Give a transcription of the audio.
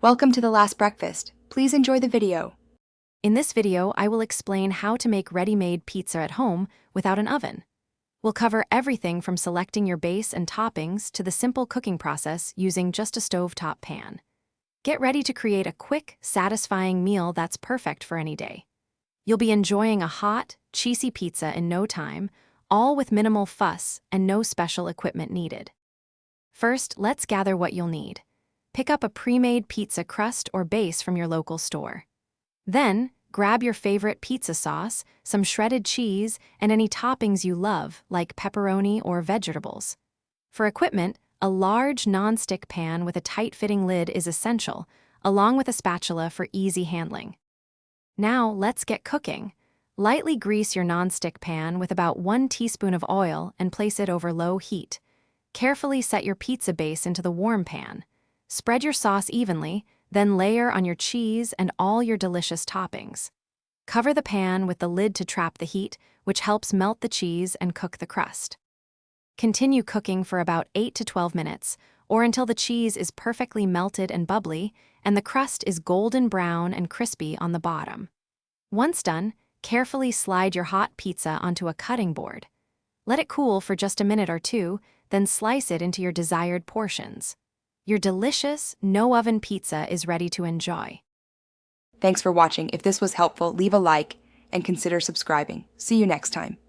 Welcome to the last breakfast. Please enjoy the video. In this video, I will explain how to make ready-made pizza at home without an oven. We'll cover everything from selecting your base and toppings to the simple cooking process using just a stovetop pan. Get ready to create a quick, satisfying meal that's perfect for any day. You'll be enjoying a hot, cheesy pizza in no time, all with minimal fuss and no special equipment needed. First, let's gather what you'll need. Pick up a pre-made pizza crust or base from your local store. Then, grab your favorite pizza sauce, some shredded cheese, and any toppings you love, like pepperoni or vegetables. For equipment, a large non-stick pan with a tight-fitting lid is essential, along with a spatula for easy handling. Now, let's get cooking. Lightly grease your non-stick pan with about 1 teaspoon of oil and place it over low heat. Carefully set your pizza base into the warm pan. Spread your sauce evenly, then layer on your cheese and all your delicious toppings. Cover the pan with the lid to trap the heat, which helps melt the cheese and cook the crust. Continue cooking for about 8 to 12 minutes, or until the cheese is perfectly melted and bubbly, and the crust is golden brown and crispy on the bottom. Once done, carefully slide your hot pizza onto a cutting board. Let it cool for just a minute or two, then slice it into your desired portions. Your delicious, no-oven pizza is ready to enjoy. Thanks for watching. If this was helpful, leave a like and consider subscribing. See you next time.